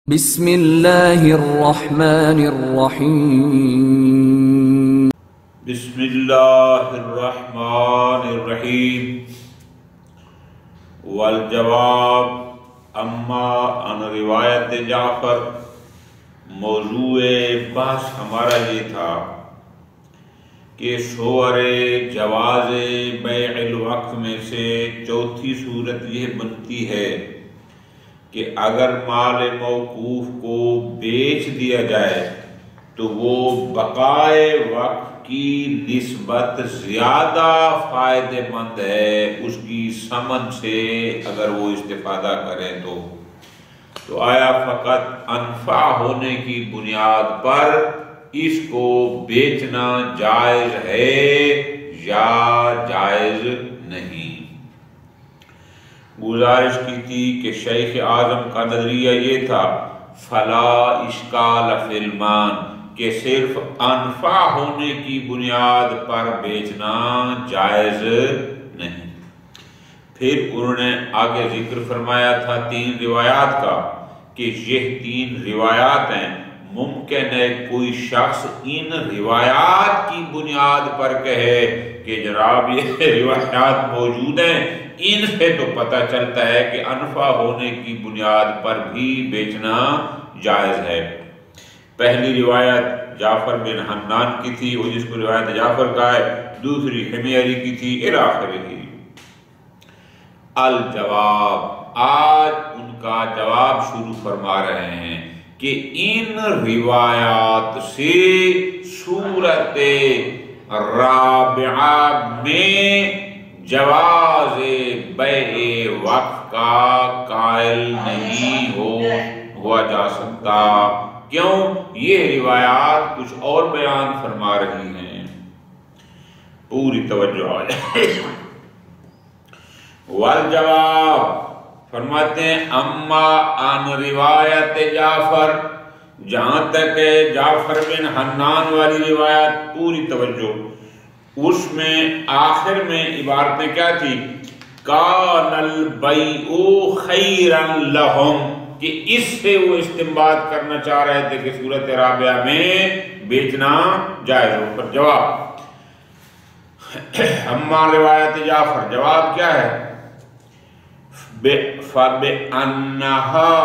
بسم اللہ الرحمن الرحیم بسم اللہ الرحمن الرحیم والجواب اما عن روایت جعفر۔ موضوع بحث ہمارا یہ تھا کہ صور جواز بیع الوقف میں سے چوتھی صورت یہ بنتی ہے کہ اگر مال موقوف کو بیچ دیا جائے تو وہ بقائے وقف کی نسبت زیادہ فائدہ مند ہے اس کی ثمن سے اگر وہ استفادہ کریں تو آیا فقط انفع ہونے کی بنیاد پر اس کو بیچنا جائز ہے یا جائز نہیں؟ گزارش کی تھی کہ شیخ اعظم کا نظریہ یہ تھا فلا اشکال فی المان، کہ صرف انفع ہونے کی بنیاد پر بیچنا جائز نہیں۔ پھر انہوں نے آگے ذکر فرمایا تھا 3 روایات کا کہ یہ 3 روایات ہیں، ممکن ہے کوئی شخص ان روایات کی بنیاد پر کہے کہ جناب یہ روایات موجود ہیں، ان سے تو پتہ چلتا ہے کہ انفع ہونے کی بنیاد پر بھی بیچنا جائز ہے۔ پہلی روایت جعفر بن حنان کی تھی، وہ جس کو روایت جعفر کا ہے، دوسری حمیری کی تھی الاخرہ۔ الجواب، آج ان کا جواب شروع فرما رہے ہیں کہ ان روایات سے صورت رابعہ میں جواز بیع وقف کا قائل نہیں ہوا جا سکتا۔ کیوں؟ یہ روایات کچھ اور بیان فرما رہی ہیں، پوری توجہ آ جائے۔ والجواب، فرماتے ہیں اما عن روایت جعفر، جہاں تک ہے جعفر بن حنان والی روایت، پوری توجہ، اس میں آخر میں عبارتیں کیا تھی؟ کان البیع خیرا لہم، کہ اس سے وہ استنباط کرنا چاہ رہے تھے کہ صورت رابعہ میں بیچنا جائز ہو۔ پر جواب اما روایت جعفر، جواب کیا ہے؟ فَبِأَنَّهَا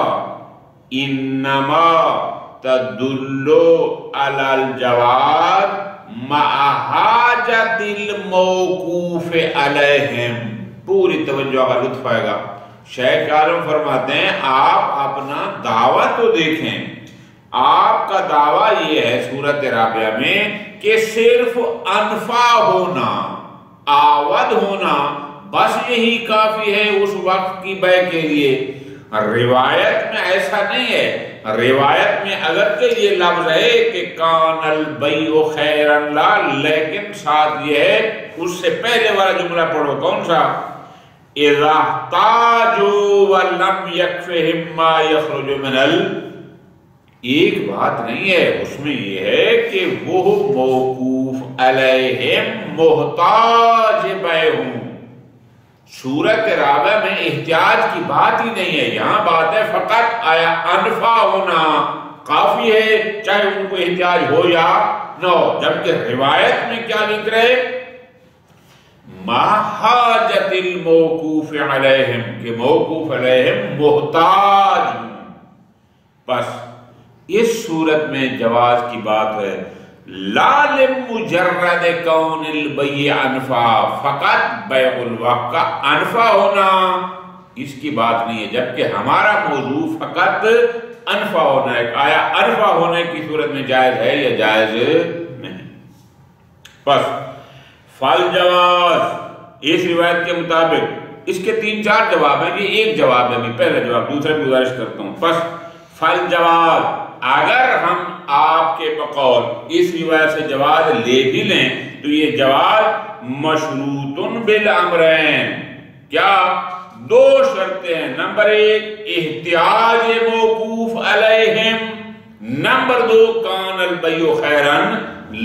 إِنَّمَا تَدُلُّ عَلَى الْجَوَازِ مَعَ حَاجَةِ الْمَوْقُوفِ عَلَيْهِمْ۔ پوری توجہ کا لطف آئے گا۔ شیخ اعظم فرماتے ہیں آپ اپنا دعویٰ تو دیکھیں، آپ کا دعویٰ یہ ہے صورت رابعہ میں کہ صرف انفع ہونا، آود ہونا، بس یہی کافی ہے اس وقت کی بیع کے لیے۔ روایت میں ایسا نہیں ہے، روایت میں اگرچہ یہ لفظ ہے کہ کان البیع خیرا لا، لیکن ساتھ یہ ہے اس سے پہلے والا جملہ پڑھو، کون سا؟ اذا احتاجوا ولم یکفہم ما یخرج من ایک بات نہیں ہے، اس میں یہ ہے کہ وہ موقوف علیہم محتاج بیع ہوں۔ صورت رابعہ میں احتیاج کی بات ہی نہیں ہے، یہاں بات ہے فقط آیا انفع ہونا کافی ہے، چاہے ان کو احتیاج ہو یا نہ ہو۔ جبکہ روایت میں کیا لکھ رہے؟ ما حاجت الموقوف علیہم، کہ موقوف علیہم محتاج ہوں۔ بس اس صورت میں جواز کی بات ہے، لا لمجرد کون البیع انفع، فقط بیع الوقف کا انفع ہونا اس کی بات نہیں ہے، جبکہ ہمارا موضوع فقط انفع ہونا ہے۔ آیا انفع ہونے کی صورت میں جائز ہے یا جائز نہیں؟ بس فالجواز، اس روایت کے مطابق اس کے 3-4 جواب ہیں، یہ ایک جواب ہے، پہلا جواب، دوسرا گزارش کرتا ہوں۔ بس فالجواز، اگر ہم آپ کے بقول اس روایت سے جواز لے بھی لیں تو یہ جواز مشروط بالامرین، کیا؟ 2 شرطیں ہیں، نمبر 1 احتیاج موقوف علیہم، نمبر 2 کان البیع خیرا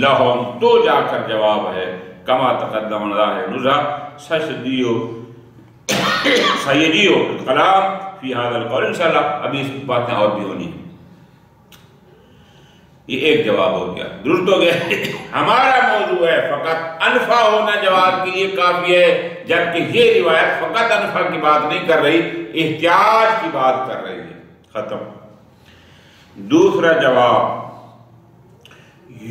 لہم، تو جا کر جواب ہے۔ کما تقدم ظاہر نزہ سیدیو الکلام فی هذا القول، انشاءاللہ ابھی اس باتیں اور بھی ہونی ہیں۔ یہ ایک جواب ہو گیا، درست ہو گیا۔ ہمارا موضوع ہے فقط انفع ہونا جواب کے لیے کافی ہے، جبکہ یہ روایت فقط انفع کی بات نہیں کر رہی، احتیاج کی بات کر رہی ہے۔ ختم۔ دوسرا جواب،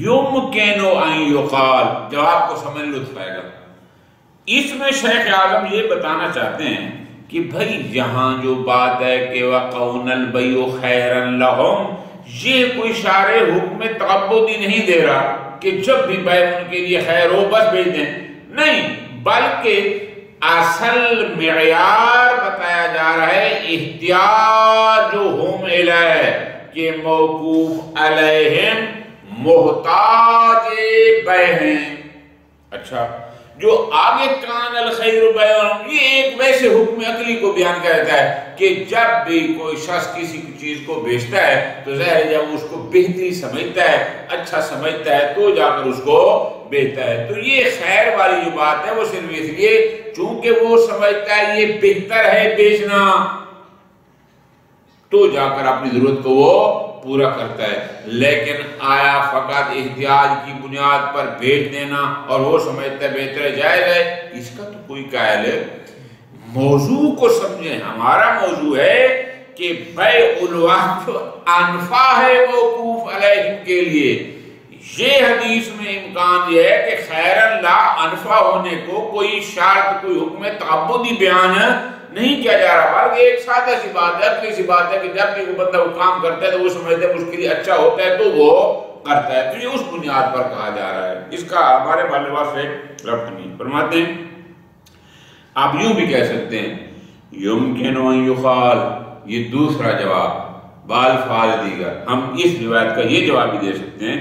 یمکن ان یقال، جواب کو سمجھ لطف آئے گا۔ اس میں شیخ اعظم یہ بتانا چاہتے ہیں کہ بھائی یہاں جو بات ہے کہ وَقَوْنَ الْبَيْعُ خَيْرًا لَهُمْ، یہ کوئی شارع حکم تعبدی نہیں دے رہا کہ جب بھی بیع ان کے لیے خیر ہو بس بھیج دیں، نہیں، بلکہ اصل معیار بتایا جا رہا ہے احتیاجہم الیہ، کہ موقوف علیہم محتاج بیع ہیں۔ اچھا، جو آگے کان الخیر بیعہم، یہ ایک ویسے حکم عقلی کو بیان کرتا ہے کہ جب بھی کوئی شخص کسی چیز کو بیچتا ہے تو ظاہر ہے جب اس کو بہتری سمجھتا ہے، اچھا سمجھتا ہے تو جا کر اس کو بیچتا ہے۔ تو یہ خیر والی جو بات ہے وہ صرف اس لیے چونکہ وہ سمجھتا ہے یہ بہتر ہے بیچنا، تو جا کر اپنی ضرورت کو وہ پورا کرتا ہے۔ لیکن آیا فقط احتیاج کی بنیاد پر بیچ دینا اور وہ سمجھتا ہے بہتر ہے جائز ہے، اس کا تو کوئی قائل ہے۔ موضوع کو سمجھیں، ہمارا موضوع ہے کہ بیع الوقف انفع ہے موقوف علیہم کے لیے۔ یہ حدیث میں امکان یہ ہے کہ خیرن لا انفع ہونے کو کوئی شرط، کوئی حکم تعبدی بیان نہیں کیا جا رہا، بلکہ ایک سادہ سی بات ہے، اپنی سی بات ہے کہ جب بھی وہ بندہ وہ کام کرتا ہے تو وہ سمجھتا ہے اس کے لیے اچھا ہوتا ہے تو وہ کرتا ہے، تو یہ اس بنیاد پر کہا جا رہا ہے، اس کا ہمارے معلومات سے ربط نہیں۔ فرماتے ہیں آپ یوں بھی کہہ سکتے ہیں یمکن ان یقال، یہ دوسرا جواب بالفاظ دیگر، ہم اس روایت کا یہ جواب بھی دے سکتے ہیں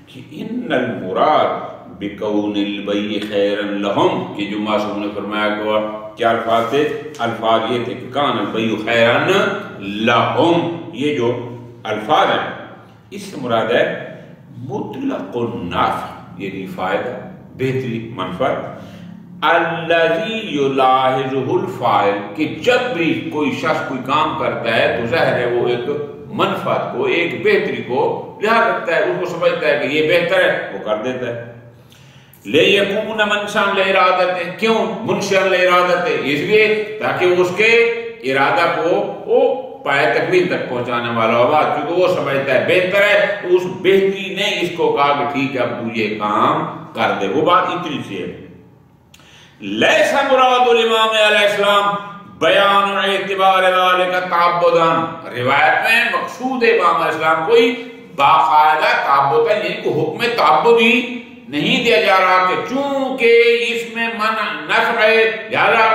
کہ ان المراد بکون البیع خیرا لہم، کہ جو معصوم نے فرمایا کہ کیا الفاظ تھے؟ الفاظ یہ تھے کہ کان البیع خیرا لہم، یہ جو الفاظ ہیں اس سے مراد ہے مطلق النفع، یعنی فائدہ، بہتری، منفعت، الذی یلاحظہ الفاعل، کہ جب بھی کوئی شخص کوئی کام کرتا ہے تو ظاہر ہے وہ ایک منفعت کو، ایک بہتری کو لحاظ رکھتا ہے، اس کو سمجھتا ہے کہ یہ بہتر ہے، وہ کر دیتا ہے۔ لِيَكُونَ مَنْشَأً لِإِرَادَتِهِ، کیوں منشأً لِإِرَادَتِهِ؟ اس لیے تاکہ وہ اس کے ارادہ کو وہ پائے تکمیل تک پہنچانے والا ہوگا، کیونکہ وہ سمجھتا ہے بہتر ہے، تو اس بہتری نے اس کو کہا کہ ٹھیک ہے اب تو یہ کام کر دے، وہ بات اتنی سی ہے۔ لَيْسَ مُرَادُ الْإِمَامِ علیہ السلام بیان اعتبار ذالک تعبداً، روایت میں مقصود امام علیہ السلام کوئی باقاعدہ تعبداً، یعنی کوئی حکم تعبدی نہیں دیا جا رہا کہ چونکہ اس میں منع نفع ہے لہذا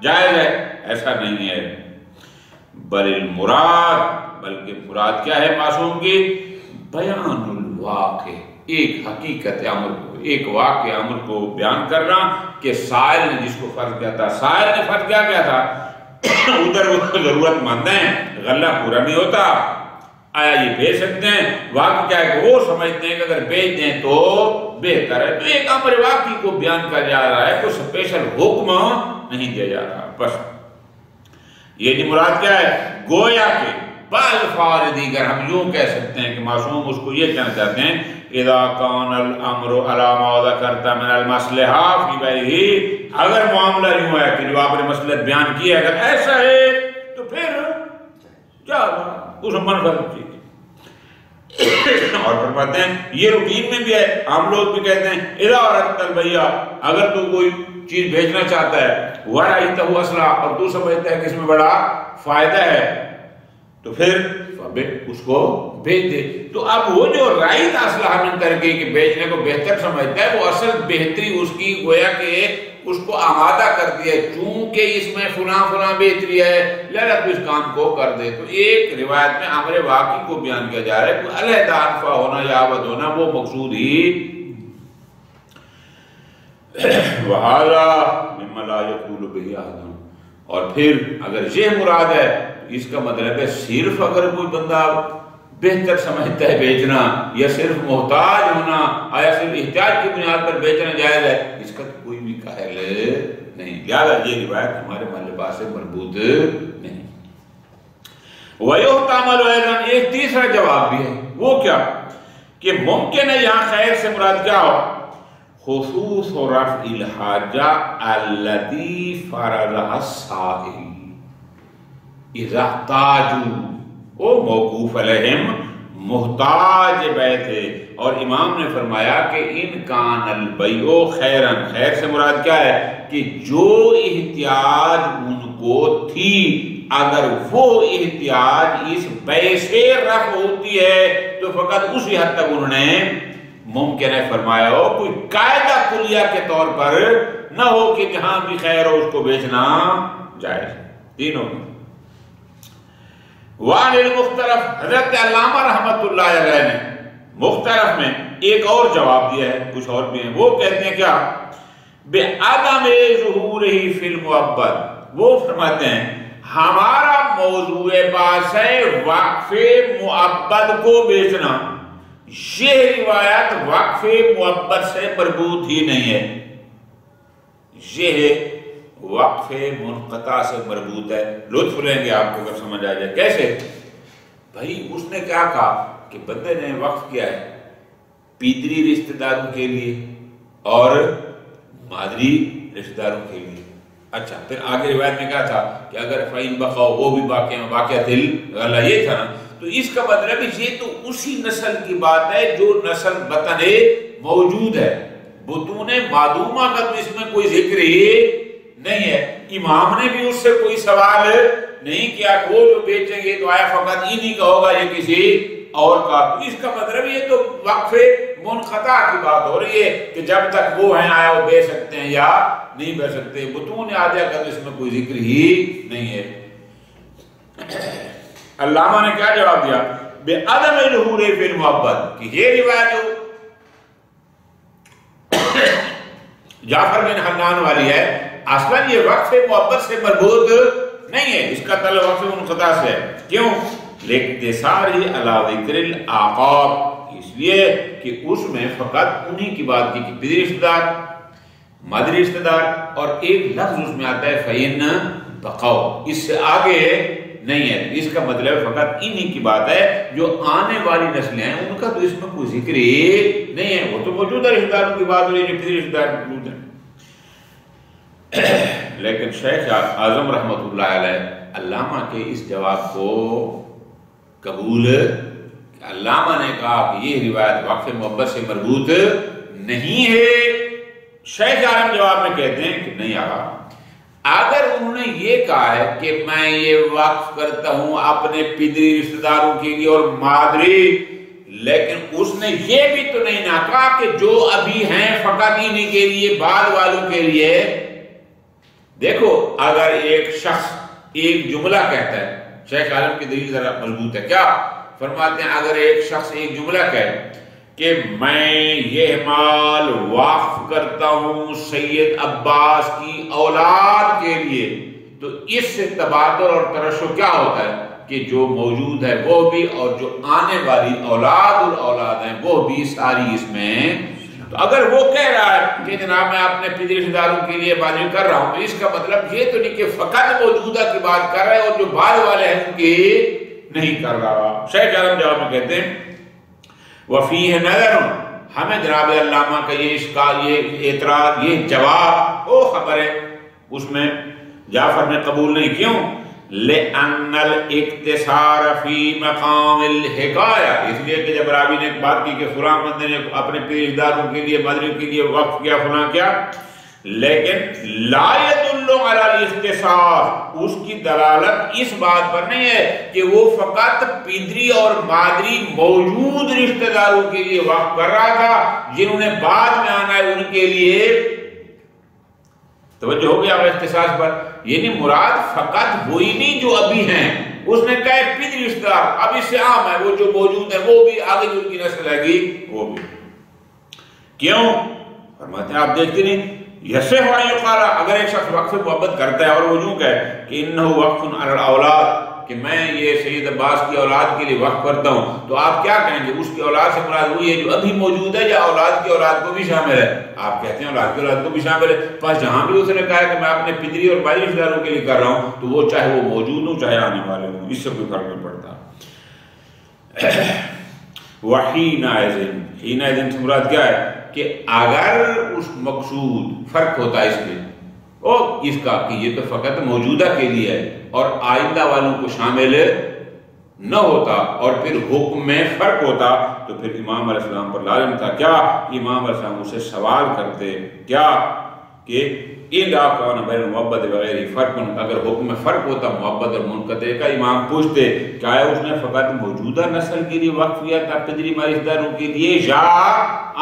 جائز ہے، ایسا نہیں ہے۔ بل المراد، بلکہ مراد کیا ہے معصوم کی؟ بیان الواقع، ایک حقیقت امر کو، ایک واقع امر کو بیان کرنا کہ سائل نے جس کو فرض کیا تھا، سائل نے فرض کیا کیا تھا؟ ادھر وہ ضرورت مند ہیں، غلہ پورا نہیں ہوتا، آیا یہ بیچ سکتے ہیں؟ واقع کیا ہے کہ وہ سمجھتے ہیں کہ اگر بیچ دیں تو بہتر ہے، تو ایک امر واقعی کو بیان کیا جا رہا ہے، کوئی سپیشل حکم نہیں دیا جا رہا۔ بس یہ جو مراد کیا ہے؟ گویا کہ بالفاظ دیگر ہم یوں کہہ سکتے ہیں کہ معصوم اس کو یہ کہنا چاہتے ہیں اذا کان الامر علی ما ذکرت من المصلحہ فی بیعہ، اگر معاملہ یوں ہے کہ جو آپ نے مصلحت بیان کی ہے اگر ایسا ہے تو پھر کیا اس منفعت چیز۔ اور فرماتے ہیں یہ روٹین میں بھی ہے، ہم لوگ بھی کہتے ہیں اذا اردت البیع، اگر تو کوئی چیز بھیجنا چاہتا ہے ورأیتہ اصلہ، اور تو سمجھتا ہے کہ اس میں بڑا فائدہ ہے تو پھر اس کو بھیج دے۔ تو اب وہ جو رائت اصلہ من ترکہ کہ بیچنے کو بہتر سمجھتا ہے، وہ اصل بہتری اس کی گویا کہ اس کو آمادہ کرتی ہے، چونکہ اس میں فلاں فلاں بہتری ہے لہذا تو اس کام کو کر دے۔ تو ایک روایت میں امر واقعی کو بیان کیا جا رہا ہے، کوئی علیحدہ انفع ہونا یا عوض ہونا وہ مقصود ہی۔ وَهَذَا مِمَّا لَا يَقُولُ بِهِ أَحَدٌ، اور پھر اگر یہ مراد ہے اس کا مطلب ہے صرف اگر کوئی بندہ بہتر سمجھتا ہے بیچنا یا صرف محتاج ہونا، آیا صرف احتیاج کی بنیاد پر بیچنا جائز ہے، اس کا تو کوئی بھی قائل نہیں، لہذا یہ روایت ہمارے مطلبات سے مربوط نہیں۔ وَيُحْتَمَلُ أَيْضًا، ایک تیسرا جواب بھی ہے، وہ کیا کہ ممکن ہے یہاں خیر سے مراد کیا ہو؟ خصوص و رفع الحاجہ التي فرضها السائل اذا احتاجوا، وہ موقوف علیہم محتاج بیٹھے، اور امام نے فرمایا کہ ان کان البیع خیرن، خیر سے مراد کیا ہے کہ جو احتیاج ان کو تھی اگر وہ احتیاج اس بیع سے رفع ہوتی ہے تو فقط اسی حد تک انہوں نے ممکن ہے فرمایا ہو، کوئی قاعدہ کلیہ کے طور پر نہ ہو کہ جہاں بھی خیر ہو اس کو بیچنا جائز۔ تینوں وعن المختلف، حضرت علامہ رحمت اللہ علیہ نے مختلف میں ایک اور جواب دیا ہے، کچھ اور بھی ہیں، وہ کہتے ہیں کیا؟ بعدم ظہورہ فی المعبد، وہ فرماتے ہیں ہمارا موضوع بحث ہے وقف معبد کو بیچنا، یہ روایت وقف معبد سے مربوط ہی نہیں ہے، یہ وقف منقطع سے مربوط ہے۔ لطف لیں گے آپ کو اگر سمجھ آ جائے کیسے؟ بھائی اس نے کیا کہا کہ بندے نے وقف کیا ہے پیتری رشتہ داروں کے لیے اور مادری رشتہ داروں کے لیے، اچھا پھر آگے روایت میں کیا تھا کہ اگر فَإِن بَقَوْا، وہ بھی واقعہ دل یہ تھا نا، تو اس کا مطلب یہ تو اسی نسل کی بات ہے جو نسل بطن موجود ہے، بطون معدومہ کا تو اس میں کوئی ذکر ہی نہیں ہے۔ امام نے بھی اس سے کوئی سوال نہیں کیا کہ وہ جو بیچیں گے تو آیا فقط انہی کا ہوگا یا کسی اور کا، تو اس کا مطلب یہ تو وقف منقطع کی بات ہو رہی ہے کہ جب تک وہ ہیں آیا وہ بیچ سکتے ہیں یا نہیں بیچ سکتے، بطون آدھا کا تو اس میں کوئی ذکر ہی نہیں ہے۔ علامہ نے کیا جواب دیا؟ بعدم ظہور فی المعبد، کہ یہ روایت جو جعفر بن حنان والی ہے اصلا یہ وقف معبد سے مربوط نہیں ہے، اس کا تعلق وقف منقطع سے ہے۔ کیوں؟ لاختصارہ علی ذکر الاعقاب، اس لیے کہ اس میں فقط انہی کی بات کی کہ پیتری رشتہ دار، مادری رشتہ دار، اور ایک لفظ اس میں آتا ہے فَإِن بَقَوْا، اس سے آگے نہیں ہے، اس کا مطلب فقط انہی کی بات ہے، جو آنے والی نسلیں ہیں ان کا تو اس میں کوئی ذکر ہی نہیں ہے، وہ تو موجودہ رشتہ داروں کی بات ہو رہی ہے جو پیتری رشتہ دار موجود ہیں۔ لیکن شیخ اعظم رحمت اللہ علیہ علامہ کے اس جواب کو قبول، علامہ نے کہا کہ یہ روایت وقف محبت سے مربوط نہیں ہے۔ شیخ اعظم جواب میں کہتے ہیں کہ نہیں آقا، اگر انہوں نے یہ کہا ہے کہ میں یہ وقف کرتا ہوں اپنے پیتری رشتہ داروں کے لیے اور مادری، لیکن اس نے یہ بھی تو نہیں نہ کہا کہ جو ابھی ہیں فقط انہی کے لیے، بعد والوں کے لیے۔ دیکھو اگر ایک شخص ایک جملہ کہتا ہے، شیخ عالم کی دلیل ذرا مضبوط ہے، کیا فرماتے ہیں؟ اگر ایک شخص ایک جملہ کہے کہ میں یہ مال وقف کرتا ہوں سید عباس کی اولاد کے لیے، تو اس سے تبادل اور ترشح کیا ہوتا ہے کہ جو موجود ہے وہ بھی اور جو آنے والی اولاد الاولاد ہیں وہ بھی ساری اس میں۔ تو اگر وہ کہہ رہا ہے کہ جناب میں اپنے پیتری رشتہ داروں کے لیے بازی کر رہا ہوں، تو اس کا مطلب یہ تو نہیں کہ فقط موجودہ کی بات کر رہا ہے اور جو بعد والے ہیں ان کی نہیں کر رہا۔ شیخ عالم جواب میں کہتے ہیں وفیہ نظر، ہمیں جناب علامہ کا یہ اشکال، یہ اعتراض، یہ جواب وہ خبر ہے اس میں جعفر نے قبول نہیں۔ کیوں؟ لأن الاقتصار فی مقام الحکایہ، اس لیے کہ جب راوی نے ایک بات کی کہ فلاں بندے نے اپنے پیتری داروں کے لیے مادریوں کے لیے وقف کیا فلاں کیا، لیکن لا يدل علی الاختصاص، اس کی دلالت اس بات پر نہیں ہے کہ وہ فقط پیتری اور مادری موجود رشتہ داروں کے لیے وقف کر رہا تھا، جنہوں نے بعد میں آنا ہے ان کے لیے۔ توجہ ہو گیا اختصاص پر، یعنی مراد فقط وہی نہیں جو ابھی ہیں، اس نے کہا پیتری رشتہ دار اب اس سے عام ہے، وہ جو موجود ہے وہ بھی آگے جو ان کی نسل ہے گی وہ بھی۔ کیوں؟ فرماتے ہیں آپ دیکھتے نہیں یصح ان یقال، اگر ایک شخص وقف محبت کرتا ہے اور وہ یوں کہے کہ انہ وقف علی الاولاد، کہ میں یہ سید عباس کی اولاد کے لیے وقف کرتا ہوں، تو آپ کیا کہیں گے؟ اس کی اولاد سے مراد وہی ہے جو ابھی موجود ہے یا اولاد کی اولاد کو بھی شامل ہے؟ آپ کہتے ہیں اولاد کی اولاد کو بھی شامل ہے، پس جہاں بھی اس نے کہا کہ میں اپنے پیتری اور مادری رشتہ داروں کے لیے کر رہا ہوں تو وہ چاہے وہ موجود ہوں چاہے آنے والے ہوں، اس سے کوئی فرق نہیں پڑتا۔ وحینئذ، حینئذ سے مراد کیا ہے کہ اگر اس مقصود فرق ہوتا ہے اس میں اور اس کا کہ یہ تو فقط موجودہ کے لیے ہے اور آئندہ والوں کو شامل نہ ہوتا اور پھر حکم میں فرق ہوتا تو پھر امام علیہ السلام پر لازم تھا کیا؟ امام علیہ السلام اسے سوال کرتے کیا کہ اِذَا كَانَ بَيْنَ الْمُعَبَّدِ وَغَيْرِهِ فَرْقٌ، اگر حکم میں فرق ہوتا معبد اور منقطع کا، امام پوچھتے کیا ہے اس نے فقط موجودہ نسل کے لیے وقف کیا تھا پدری وارث داروں کے لیے یا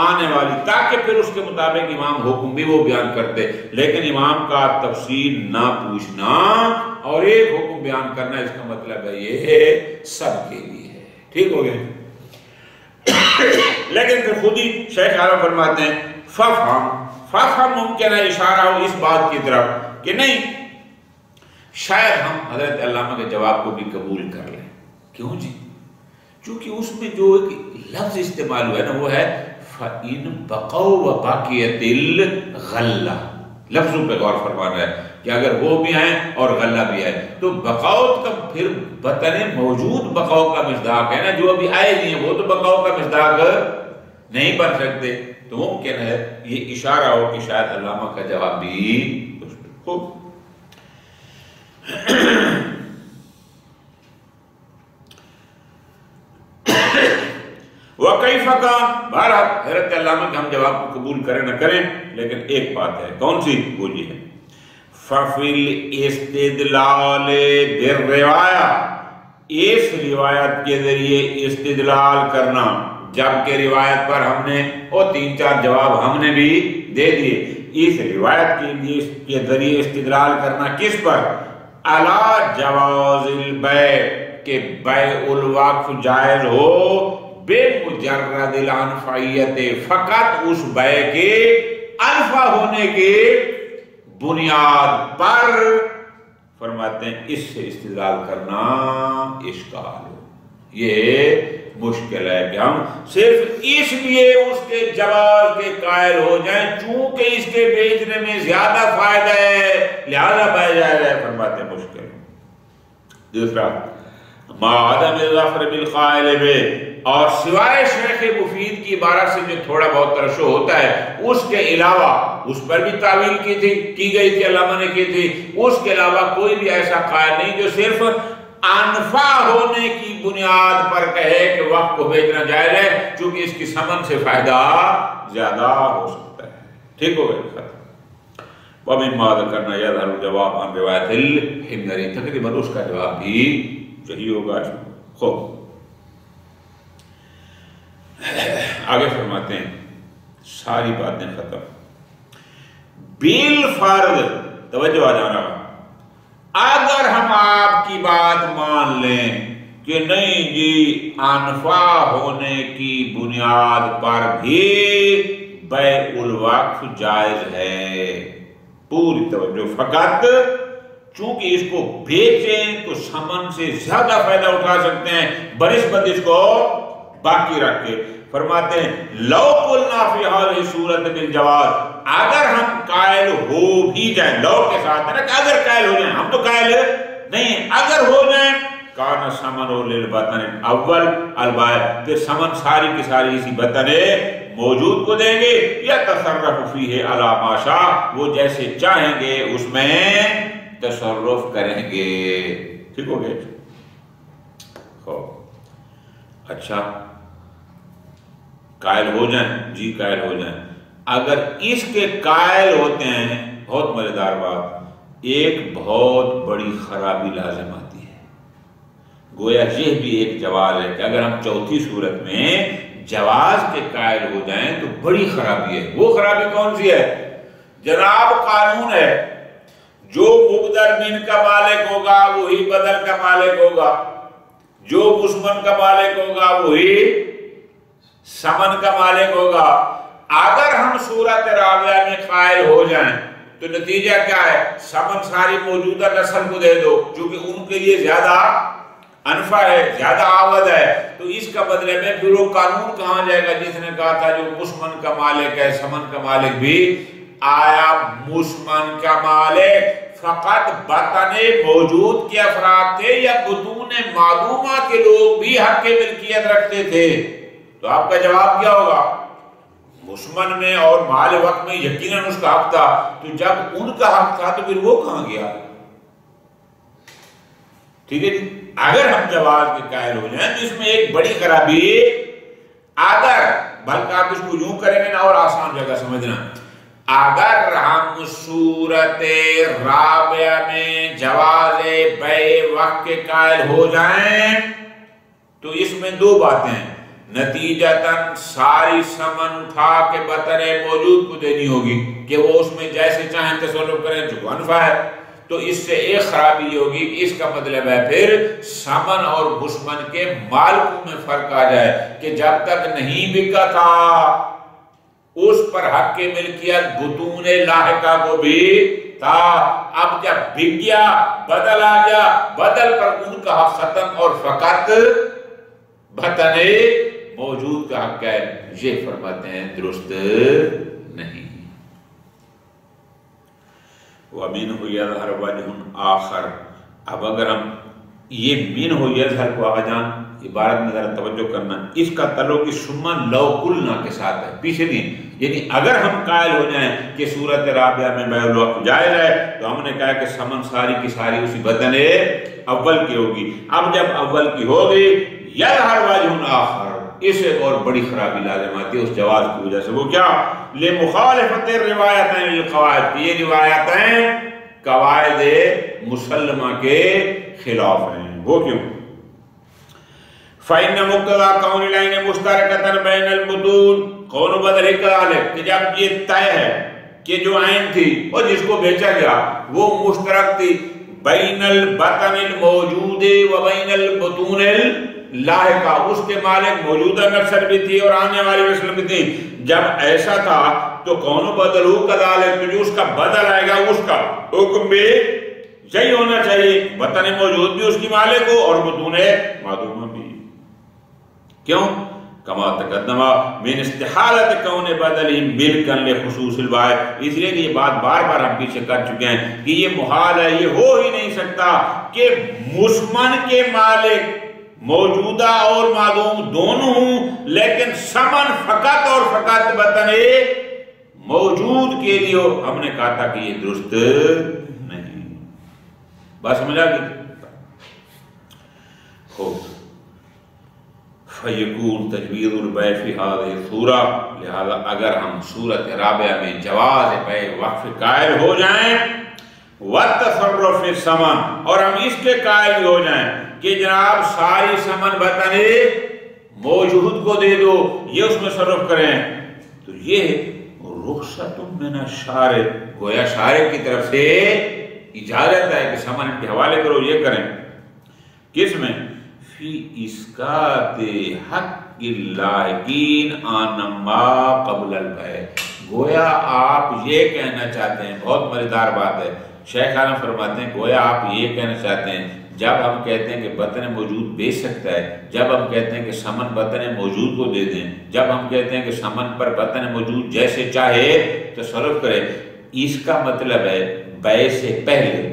آنے والی، تاکہ پھر اس کے مطابق امام حکم بھی وہ بیان کرتے. لیکن امام کا تفصیل نہ پوچھنا اور ایک حکم بیان کرنا، اس کا مطلب ہے یہ سب کے لیے ہے. ٹھیک ہو گئے؟ لیکن پھر خود ہی شیخ عالم فرماتے ہیں ففہم ممکن ہے اشارہ ہو اس بات کی طرف کہ نہیں شاید ہم حضرت علامہ کے جواب کو بھی قبول کر لیں. کیوں جی؟ چونکہ اس میں جو ایک لفظ استعمال ہوا ہے نا وہ ہے فَإِن بَقَوْا وَبَاقِيَتِ الْغَلَّةِ. لفظوں پہ غور فرمانا ہے کہ اگر وہ بھی ہیں اور غلہ بھی ہے تو بقاؤ کا پھر بطن موجود بقاؤ کا مصداق ہے نا، جو ابھی آئے نہیں ہیں وہ تو بقاؤ کا مصداق نہیں بن سکتے. تو ممکن ہے یہ اشارہ ہو کہ شاید علامہ کا جواب بھی خوب. وَكَيْفَ كَانَ، بہرحال حضرت علامہ کے ہم جواب کو قبول کریں نہ کریں لیکن ایک بات ہے. کون سی؟ بولیے. فَفِي الْإِسْتِدْلَالِ بِالرِّوَایَةِ، اس روایت کے ذریعے استدلال کرنا، جبکہ روایت پر ہم نے اور 3-4 جواب ہم نے بھی دے دیے. اس روایت کے ذریعے استدلال کرنا کس پر؟ علی جواز البیع، کہ بیع الوقف جائز ہو بے مجرد الانفعیت، فقط اس بیع کے انفع ہونے کے بنیاد پر. فرماتے ہیں اس سے استدلال کرنا اشکال ہو، یہ مشکل ہے کہ ہم صرف اس لیے اس کے جواز کے قائل ہو جائیں چونکہ اس کے بیچنے میں زیادہ فائدہ ہے لہذا بیع جائز ہے. فرماتے ہیں مشکل. دوسرا ما عدم الظفر بالقائل بہ، اور سوائے شیخ مفید کی عبارت سے جو تھوڑا بہت ترشح ہوتا ہے اس کے علاوہ، اس پر بھی تعویل کی گئی تھی علامہ نے کی تھی، اس کے علاوہ کوئی بھی ایسا قائل نہیں جو صرف انفع ہونے کی بنیاد پر کہے کہ وقت کو بیچنا جائز ہے چونکہ اس کی ثمن سے فائدہ زیادہ ہو سکتا ہے. ٹھیک ہو گئے؟ وَمِمَّا ذَكَرْنَا يَظْهَرُ الْجَوَابُ عَنْ رِوَایَتِ الْحِمْيَرِ، تقریباً اس کا جواب بھی یہی ہوگا. خوب آگے فرماتے ہیں ساری باتیں ختم. بالفرض، توجہ آ جانا، اگر ہم آپ کی بات مان لیں کہ نہیں جی انفع ہونے کی بنیاد پر بھی بیع الوقف جائز ہے، پوری توجہ، فقط چونکہ اس کو بیچیں تو ثمن سے زیادہ فائدہ اٹھا سکتے ہیں بنسبت اس کو باقی رکھ کے. فرماتے ہیں لو قلنا فی هذه الصورت بالجواز، اگر ہم قائل ہو بھی جائیں، لو کے ساتھ ہے نا کہ اگر قائل ہو جائیں، ہم تو قائل نہیں ہیں، اگر ہو جائیں کان ثمن للبطن اول البائع، پھر ثمن ساری کی ساری اسی بطن موجود کو دیں گے، یا تصرف فیہ علی ما شاء، وہ جیسے چاہیں گے اس میں تصرف کریں گے. ٹھیک ہو گئے؟ اچھا قائل ہو جائیں، جی قائل ہو جائیں. اگر اس کے قائل ہوتے ہیں، بہت مزیدار بات، ایک بہت بڑی خرابی لازم آتی ہے. گویا یہ بھی ایک جواز ہے کہ اگر ہم چوتھی صورت میں جواز کے قائل ہو جائیں تو بڑی خرابی ہے. وہ خرابی کون سی ہے؟ جناب قانون ہے جو مبدل من کا مالک ہوگا وہی بدل کا مالک ہوگا، جو مسمن کا مالک ہوگا وہی ثمن کا مالک ہوگا. اگر ہم صورت راویہ میں قائل ہو جائیں تو نتیجہ کیا ہے؟ ثمن ساری موجودہ نسل کو دے دو چونکہ ان کے لیے زیادہ انفع ہے، زیادہ عوض ہے. تو اس کا بدلے میں پھر وہ قانون کہاں جائے گا جس نے کہا تھا جو مسمن کا مالک ہے ثمن کا مالک بھی. آیا مسمن کا مالک فقط بطن موجود کے افراد تھے یا بطون معدومہ کے لوگ بھی حق ملکیت رکھتے تھے؟ تو آپ کا جواب کیا ہوگا؟ مسمن میں اور مال وقت میں یقیناً اس کا حق تھا، تو جب ان کا حق تھا تو پھر وہ کہاں گیا؟ ٹھیک ہے جی. اگر ہم جواز کے قائل ہو جائیں تو اس میں ایک بڑی خرابی، اگر بلکہ آپ اس کو یوں کریں گے نا اور آسان جگہ سمجھنا، اگر ہم صورت رابعہ میں جواز بیع وقت کے قائل ہو جائیں تو اس میں دو باتیں، نتیجتاً ساری سمن اٹھا کے بطن موجود کو دینی ہوگی کہ وہ اس میں جیسے چاہیں تصرف کریں، جو منفع ہے. تو اس سے ایک خرابی یہ ہوگی کہ اس کا مطلب ہے پھر سمن اور مسمن کے مالکوں میں فرق آ جائے کہ جب تک نہیں بکا تھا اس پر حق کی ملکیت بطون لاحقہ کو بھی تھا، اب جب بک گیا بدل آ گیا، بدل پر ان کا حق ختم اور فقط بطن موجود کا حق ہے. یہ فرماتے ہیں درست نہیں. وَمِنْهُ يَظْهَرُ وَجْهٌ آخر. اب اگر ہم یہ مِنْهُ يَظْهَرُ کو آگا جان عبارت میں ذرا توجہ کرنا، اس کا تعلق ثم لو قلنا کے ساتھ ہے، پیچھے نہیں. یعنی اگر ہم قائل ہو جائیں کہ صورت رابعہ میں بیع الوقت جائز ہے تو ہم نے کہا کہ سمن ساری کی ساری اسی بدن اول کی ہوگی. اب جب اول کی ہوگی یظہر وجہ آخر، اس ایک اور بڑی خرابی لازم آتی ہے اس جواز کی وجہ سے. وہ کیا؟ لمخالفت الروایتین للقواعد، یہ روایتیں قواعد مسلمہ کے خلاف ہیں. وہ کیوں؟ فَإِنَّ مُقْتَضَى كَوْنِ الْعَيْنِ مُشْتَرَكَةً بَيْنَ الْبُطُونِ قَوْلُ بَدْلِ كَذَلِكَ، کہ جب یہ طے ہے کہ جو عین تھی اور جس کو بیچا گیا وہ مشترک تھی بین البطن الموجود و بین البطون اللاحقہ، اس کے مالک موجودہ نسل بھی تھی اور آنے والی نسل بھی تھی. جب ایسا تھا تو کونو بدلو کذالک، تو جو اس کا بدل آئے گا اس کا حکم بھی یہی ہونا چاہیے، بطن موجود بھی اس کی مالک ہو اور بطون معدوم بھی. کیوں؟ کما تقدمہ من استحالت کون بدل ملکن لخصوص البائع، اس لیے کہ یہ بات بار بار ہم پیچھے کر چکے ہیں کہ یہ محال ہے، یہ ہو ہی نہیں سکتا کہ مسمن کے مالک موجودہ اور معدوم دونوں ہوں، لیکن سمن فقط اور فقط بطن موجود کے لیے ہو. ہم نے کہا تھا کہ یہ درست نہیں. بات سمجھا گئی؟ خوب. فَيَكُونُ تَجْوِيزُ الْبَيْعِ فِي هَذِهِ الصُّورَةِ، لہذا اگر ہم صورت رابعہ میں جواز بیع وقف قائل ہو جائیں وَالتَّصَرُّفِ فِي الثَّمَنِ، اور ہم اس کے قائل بھی ہو جائیں کہ جناب ساری ثمن بطن موجود کو دے دو، یہ اس میں تصرف کریں، تو یہ رخصت من الشارع، گویا شارع کی طرف سے اجازت ہے کہ ثمن کے حوالے کرو، یہ کریں. کس میں؟ فی اسقاط حق اللاحقین عن ما قبل البیع. گویا آپ یہ کہنا چاہتے ہیں، بہت مزیدار بات ہے، شیخ عالم فرماتے ہیں گویا آپ یہ کہنا چاہتے ہیں جب ہم کہتے ہیں کہ بطن موجود بیچ سکتا ہے، جب ہم کہتے ہیں کہ سمن بطن موجود کو دے دیں، جب ہم کہتے ہیں کہ سمن پر بطن موجود جیسے چاہے تصرف کرے، اس کا مطلب ہے بیع سے پہلے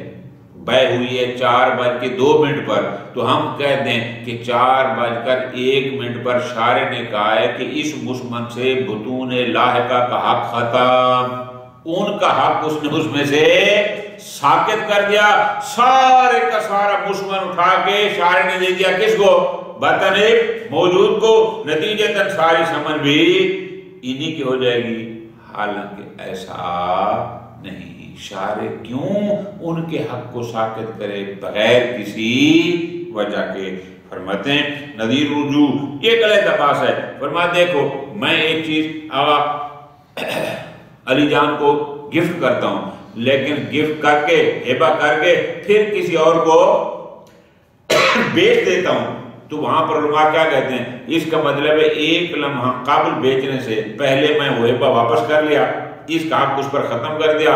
بیع ہوئی ہے 4:02 پر، تو ہم کہہ دیں کہ 4:01 پر شارع نے کہا ہے کہ اس مسمن سے بطون لاحقہ کا حق ختم، ان کا حق اس نے اس میں سے ساقط کر دیا. سارے کا سارا مسمن اٹھا کے شارع نے دے دیا کس کو؟ بطن موجود کو، نتیجتاً ساری سمن بھی انہی کی ہو جائے گی. حالانکہ ایسا نہیں، شارع کیوں ان کے حق کو ساقط کرے بغیر کسی وجہ کے؟ فرماتے ہیں نظیر رجوع، یہ غلط عباس ہے. فرماتے دیکھو میں ایک چیز علی جان کو گفٹ کرتا ہوں، لیکن گفٹ کر کے ہبہ کر کے پھر کسی اور کو بیچ دیتا ہوں، تو وہاں پر علماء کیا کہتے ہیں؟ اس کا مطلب ہے ایک لمحہ قبل بیچنے سے پہلے میں وہ ہبہ واپس کر لیا، اس کا حق اس پر ختم کر دیا،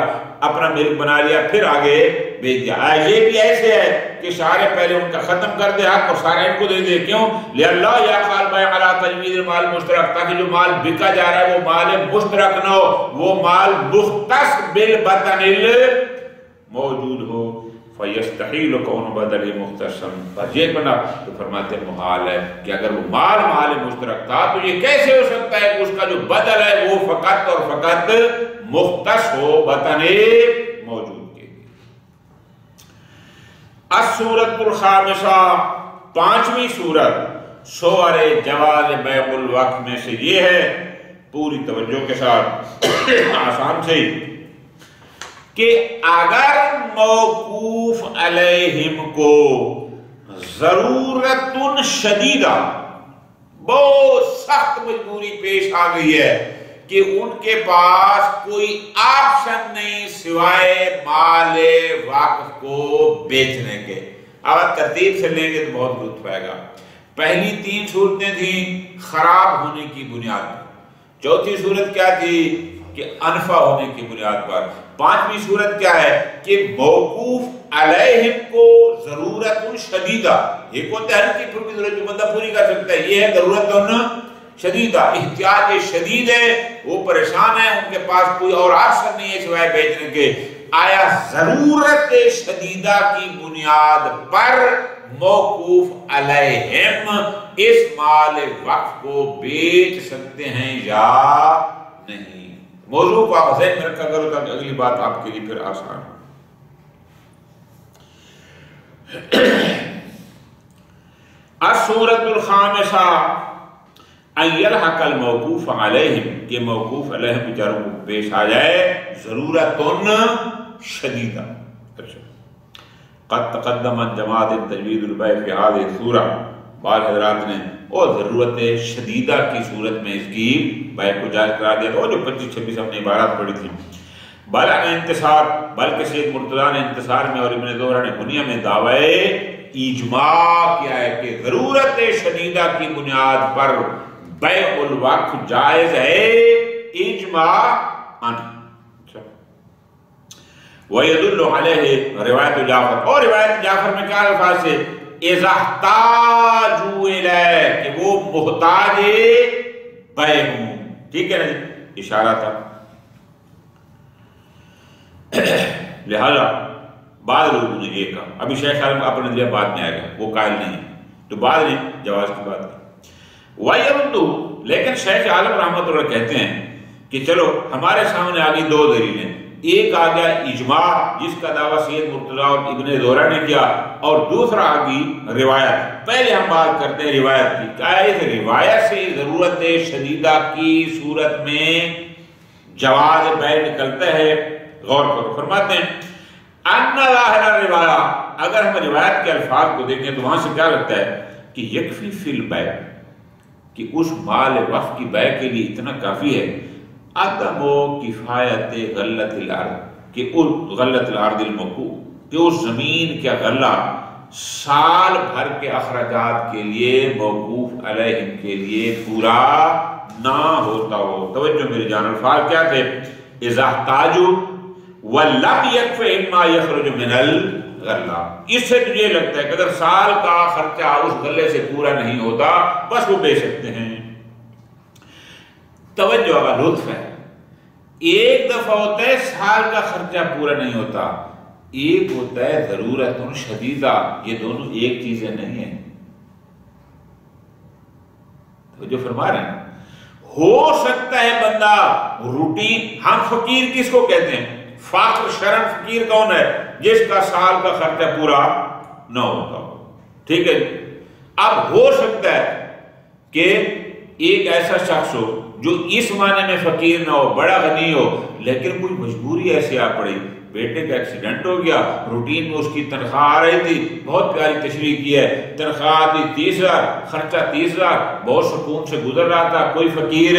اپنا ملک بنا لیا، پھر آگے بیچ دیا. یہ بھی ایسے ہے کہ شارع پہلے ان کا ختم کر دے حق اور سارے ان کو دے دے. کیوں؟ لِأَلَّا يَقَعَ الْبَيْعُ عَلَىٰ تَجْوِيزِ الْمَالِ الْمُشْتَرَكِ، تاکہ جو مال بکا جا رہا ہے وہ مال مشترک نہ ہو، وہ مال مختص بالبطن موجود ہو. فَيَسْتَحِيلُ كَوْنُ بَدَلِ مُخْتَصًا، بس یہ بنا تو فرماتے ہیں محال ہے کہ اگر وہ مال مشترک تھا تو یہ کیسے ہو سکتا ہے کہ اس کا جو بدل ہے وہ فقط اور فقط مختص ہو بطن موجود کے۔ السورۃ الخامسہ، پانچویں سورت سور جواز بیع الوقف میں سے یہ ہے، پوری توجہ کے ساتھ آسان سے، کہ اگر موقوف علیہم کو ضرورت شدیدہ، بہت سخت مجبوری پیش آ گئی ہے کہ ان کے پاس کوئی آپشن نہیں سوائے مال وقف کو بیچنے کے۔ اب ترتیب سے لیں گے تو بہت لطف آئے گا۔ پہلی تین صورتیں تھیں خراب ہونے کی بنیاد پر، چوتھی صورت کیا تھی کہ انفع ہونے کی بنیاد پر، پانچویں صورت کیا ہے کہ موقوف علیہم کو ضرورت شدیدہ، ایک ہوتا ہے کہ پھر بھی ضرورت جو بندہ پوری کر سکتا ہے، یہ ہے ضرورت شدیدہ، احتیاج شدید ہے، وہ پریشان ہے، ان کے پاس کوئی اور آپشن نہیں ہے سوائے بیچنے کے۔ آیا ضرورت شدیدہ کی بنیاد پر موقوف علیہم اس مال وقف کو بیچ سکتے ہیں یا نہیں؟ موضوع کو آپ ذہن میں رکھا کرو تاکہ اگلی بات آپ کے لیے پھر آسان ہو۔ السورۃ الخامسہ ان یلحق الموقوف علیہم، کہ موقوف علیہم بیچاروں کو پیش آ جائے ضرورت شدیدہ۔ اچھا، قد تقدم جماعت تجوید البیع فی هذه السورہ، بعض حضرات نے اور ضرورت شدیدہ کی صورت میں اس کی بیع کو جائز قرار دیا تھا، اور جو 25-26 ہم نے عبارات پڑھی تھی۔ بلا انتصار، بلکہ سید مرتضیٰ نے انتصار میں اور ابن زہرہ نے بنیہ میں دعوی اجماع کیا ہے کہ ضرورت شدیدہ کی بنیاد پر بیع الوقف جائز ہے، اجماعاً۔ وَيَدُلُّ عَلَيْهِ روایت جعفر، اور روایت جعفر میں کیا الفاظ سے اِذَا احْتَاجُوا إِلَيْهِ، کہ وہ محتاج بیع ہوں، ٹھیک ہے نا جی، اشارہ تھا۔ لہذا بعض لوگوں نے یہ کہا، ابھی شیخ عالم اپنے نظریہ بعد میں آئے گا، وہ قائل نہیں ہے، تو بعد نے جواز کی بات کی۔ وَيَرُدُّ، لیکن شیخ عالم رحمۃ اللہ کہتے ہیں کہ چلو ہمارے سامنے آگئی دو دلیلیں، ایک آ گیا اجماع جس کا دعویٰ سید مرتضیٰ اور ابن زہرہ نے کیا، اور دوسرا آ گئی روایت۔ پہلے ہم بات کرتے ہیں روایت کی، کیا ہے اس روایت سے ضرورت شدیدہ کی صورت میں جواز بیع نکلتا ہے؟ غور کرو، فرماتے ہیں ان ظاہر روایہ، اگر ہم روایت کے الفاظ کو دیکھیں تو وہاں سے کیا لگتا ہے کہ یکفی فی البیع، کہ اس مال وقف کی بیع کے لیے اتنا کافی ہے، عدم کفایت غلۃ الارض، کہ اس غلۃ الارض الموقوف، کہ اس زمین کا غلہ سال بھر کے اخراجات کے لیے موقوف علیہم کے لیے پورا نہ ہوتا ہو۔ توجہ میرے جان، الفاظ کیا تھے؟ اذا احتاجوا ولم یکفہم ما یخرج من الغلہ، اس سے تجھے لگتا ہے کہ اگر سال کا خرچہ اس غلے سے پورا نہیں ہوتا بس وہ بیچ سکتے ہیں۔ توجہ کا لطف ہے، ایک دفعہ ہوتا ہے سال کا خرچہ پورا نہیں ہوتا، ایک ہوتا ہے ضرورت شدیدہ، یہ دونوں ایک چیزیں نہیں ہیں۔ توجہ فرما رہے ہیں، ہو سکتا ہے بندہ روٹین، ہم فقیر کس کو کہتے ہیں؟ فقر شرن فقیر کون ہے؟ جس کا سال کا خرچہ پورا نہ ہوتا ہو، ٹھیک ہے۔ اب ہو سکتا ہے کہ ایک ایسا شخص ہو جو اس معنی میں فقیر نہ ہو، بڑا غنی ہو، لیکن کوئی مجبوری ایسی آ پڑی، بیٹے کا ایکسیڈنٹ ہو گیا، روٹین میں اس کی تنخواہ آ رہی تھی، بہت پیاری تشریح کی ہے، تنخواہ آتی 30,000، خرچہ 30,000، بہت سکون سے گزر رہا تھا، کوئی فقیر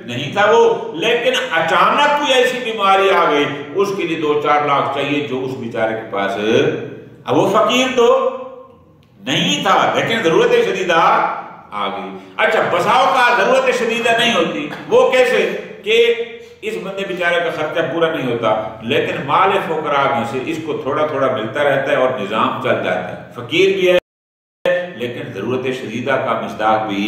نہیں تھا وہ، لیکن اچانک کوئی ایسی بیماری آ گئی، اس کے لیے 2-4 لاکھ چاہیے جو اس بیچارے کے پاس، اب وہ فقیر تو نہیں تھا لیکن ضرورت شدیدہ آ گئی۔ اچھا، بساؤ کا ضرورت شدیدہ نہیں ہوتی، وہ کیسے کہ اس بندے بیچارے کا خرچہ پورا نہیں ہوتا، لیکن مال فقراء میں سے اس کو تھوڑا تھوڑا ملتا رہتا ہے اور نظام چل جاتا ہے، فقیر بھی ہے لیکن ضرورت شدیدہ کا مصداق بھی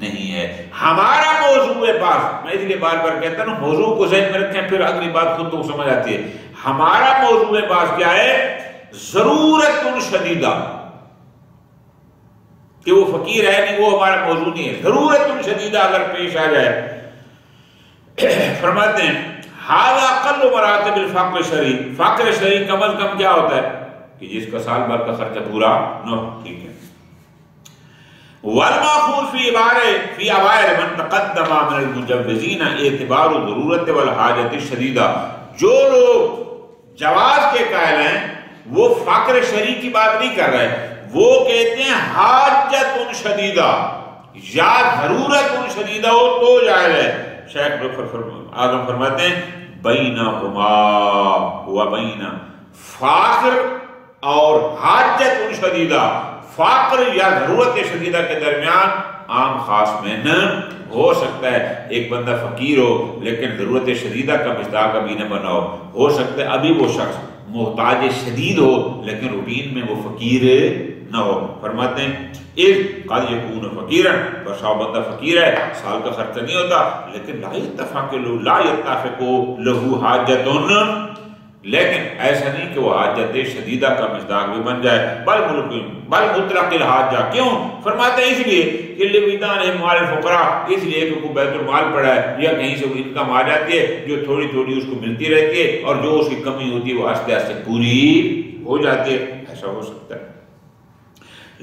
نہیں ہے۔ ہمارا موضوع بات، میں اس لیے بار بار کہتا ہوں موضوع کو ذہن میں رکھیں، پھر اگلی بات خود تو سمجھ آتی ہے۔ ہمارا موضوع بات کیا ہے ضرورت شدیدہ، کہ وہ فقیر ہے نہیں، وہ ہمارا موضوع نہیں ہے، ضرورت شدیدہ اگر پیش آ جائے، فرماتے ہیں ھذا اقل مراتب الفقر شرعی، فقر شرعی کم از کم کیا ہوتا ہے کہ جس کا سال بھر کا خرچہ پورا نہ ہو، ٹھیک ہے۔ والماخوذ فی اوائل من تقدم من المجوزین اعتبار ضرورت والحاجت الشدیدہ، جو لوگ جواز کے قائل ہیں وہ فقر شرعی کی بات نہیں کر رہے، وہ کہتے ہیں حاجت شدیدہ یا ضرورت شدیدہ ہو تو جائز ہے۔ شیخ اعظم فرماتے ہیں بینہما و بین فقر اور حاجت شدیدہ، فقر یا ضرورت شدیدہ کے درمیان عام خاص میں نہ ہو سکتا ہے۔ ایک بندہ فقیر ہو لیکن ضرورت شدیدہ کا مصداق ابھی نہ بنا ہو سکتا ہے ابھی وہ شخص محتاج شدید ہو لیکن روٹین میں وہ فقیر نہ ہو۔ فرماتے ہیں اذ قد یکون فقیرا، بشا بندہ فقیر ہے، سال کا خرچہ نہیں ہوتا، لیکن لا یتفق له حاجت، لیکن ایسا نہیں کہ وہ حاجت شدیدہ کا مصداق بھی بن جائے، بل مطلق الحاجہ، کیوں؟ فرماتے ہیں اس لیے کہ لویدان اموال الفقراء، اس لیے کہ کوئی بیت المال پڑا ہے یا کہیں سے وہ انکم آ جاتی ہے جو تھوڑی تھوڑی اس کو ملتی رہتی ہے اور جو اس کی کمی ہوتی ہے وہ آہستہ آہستہ پوری ہو جاتی ہے، ایسا ہو سکتا ہے۔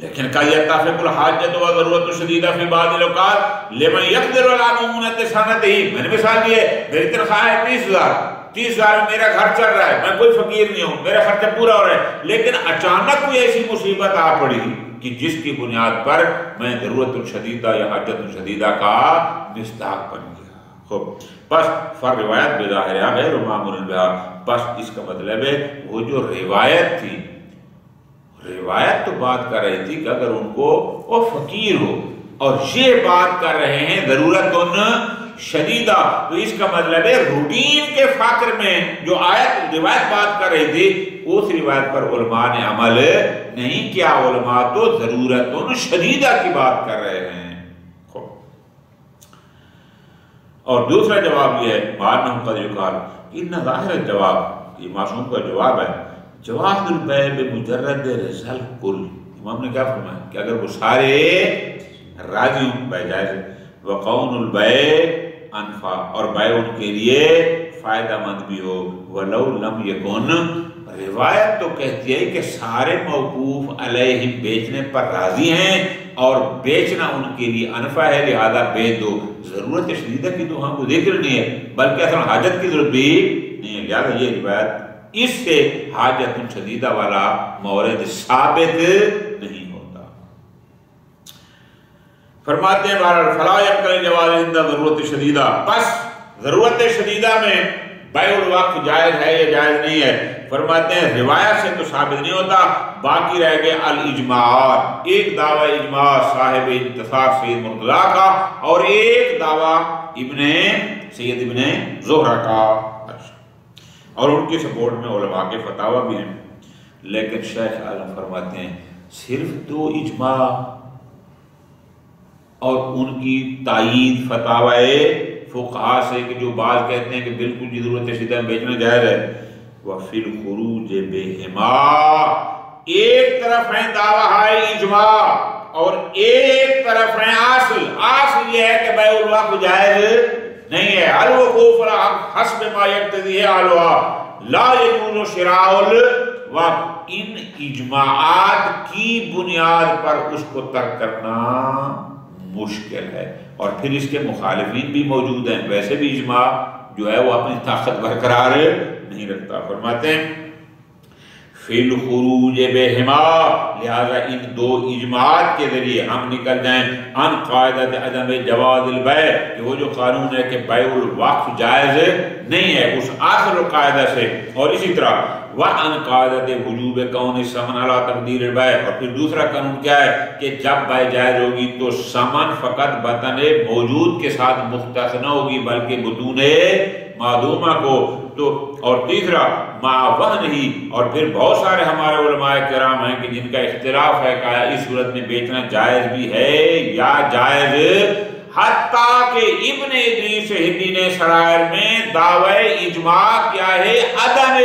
لیکن کا یتفق الحاجت و ضرورت شدیدہ فی بعض الاوقات لمن یقدر علی مؤونۃ سنتہ، میں نے مثال دی ہے میری تنخواہ ہے 30,000 میں میرا گھر چل رہا ہے، میں کوئی فقیر نہیں ہوں، میرا خرچہ پورا ہو رہا ہے، لیکن اچانک کوئی ایسی مصیبت آ پڑی کہ جس کی بنیاد پر میں ضرورت شدیدہ یا حاجت شدیدہ کا مصداق بن گیا۔ خوب، پس فر روایت بظاہرہ غیر معمول بہا، پس اس کا مطلب ہے وہ جو روایت تھی، روایت تو بات کر رہی تھی کہ اگر ان کو وہ فقیر ہو اور یہ بات کر رہے ہیں ضرورت شدیدہ، تو اس کا مطلب ہے روٹین کے فقر میں جو آیت روایت بات کر رہی تھی اس روایت پر علماء نے عمل نہیں کیا، علماء تو ضرورت شدیدہ کی بات کر رہے ہیں۔ اور دوسرا جواب یہ ہے معنی قد یقال، ان ظاہر الجواب، یہ معصوم کا جواب ہے، جواز البیع بمجرد رضا الکل، امام نے کیا فرمایا کہ اگر وہ سارے راضی ہوں بیع جائز ہے، وقون البیع انفع، اور بیع ان کے لیے فائدہ مند بھی ہو، ولو لم یکن، روایت تو کہتی ہے کہ سارے موقوف علیہم بیچنے پر راضی ہیں اور بیچنا ان کے لیے انفع ہے، لہذا بیچ دو، ضرورت شدیدہ کی تو ہم کو ذکر نہیں ہے بلکہ اصلا حاجت کی ضرورت بھی نہیں ہے، لہذا یہ روایت اس سے حاجت شدیدہ والا مورد ثابت نہیں ہوتا۔ فرماتے ہیں بہرحال فلا یمکن جواز عند ضرورت شدیدہ، بس ضرورت شدیدہ میں بیع الوقت جائز ہے یا جائز نہیں ہے؟ فرماتے ہیں روایت سے تو ثابت نہیں ہوتا، باقی رہ گئے الاجماعات، ایک دعوی اجماع صاحب انتصار سید مرتضیٰ کا اور ایک دعوی سید ابن زہرہ کا، اور ان کی سپورٹ میں علماء کے فتاوی بھی ہیں، لیکن شیخ اعظم فرماتے ہیں صرف دو اجماع اور ان کی تائید فتاوی فقہاء سے کہ جو بعض کہتے ہیں کہ بالکل کی ضرورت شدیدہ بیچنا جائز ہے، وفی الخروج بہما، ایک طرف ہیں دعوی اجماع اور ایک طرف ہیں اصل یہ ہے کہ بیع الوقت جائز نہیں ہے، الوقوف حسب ما یقتضی علوا لا یجوز شراء الوقت، ان اجماعات کی بنیاد پر اس کو ترک کرنا مشکل ہے، اور پھر اس کے مخالفین بھی موجود ہیں، ویسے بھی اجماع جو ہے وہ اپنی طاقت برقرار نہیں رکھتا۔ فرماتے ہیں فی الخروج بہما، لہذا ان دو اجماعات کے ذریعے ہم نکل جائیں ان قاعدۃ عدم جواز البیع، کہ وہ جو قانون ہے کہ بیع الوقف جائز نہیں ہے، اس آخر قاعدہ سے، اور اسی طرح وَأَنْ قَاعِدَةِ وُجُوبِ كَوْنِ الثَّمَنِ عَلَىٰ تَقْدِيرِ الْبَيْعِ، اور پھر دوسرا قانون کیا ہے کہ جب بیع جائز ہوگی تو ثمن فقط بطن موجود کے ساتھ مختص نہ ہوگی بلکہ بطون معدومہ کو، تو اور تیسرا معاون ہی، اور پھر بہت سارے ہمارے علماء کرام ہیں کہ جن کا اختلاف ہے کہ اس صورت میں بیچنا جائز بھی ہے یا جائز، حتیٰ کہ ابن ادریس ہندی نے سرائر میں دعوی اجماع کیا ہے عدم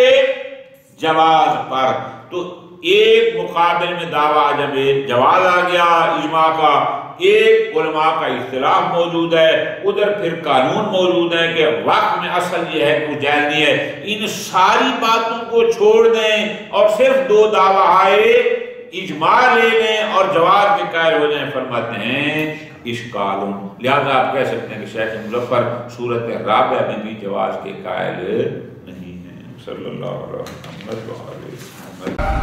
جواز پر، تو ایک مقابل میں دعویٰ جب جواز آ گیا اجماع کا، ایک علماء کا اختلاف موجود ہے، ادھر پھر قانون موجود ہے کہ وقت میں اصل یہ ہے کہ جائز نہیں ہے، ان ساری باتوں کو چھوڑ دیں اور صرف دو دعویٰ آئے اجماع لے لیں اور جواز کے قائل ہو جائیں، فرماتے ہیں اشکال۔ لہذا آپ کہہ سکتے ہیں کہ شیخ مظفر صورت رابعہ میں بھی جواز کے قائل نہیں ہیں۔ صلی اللہ علیہ وسلم۔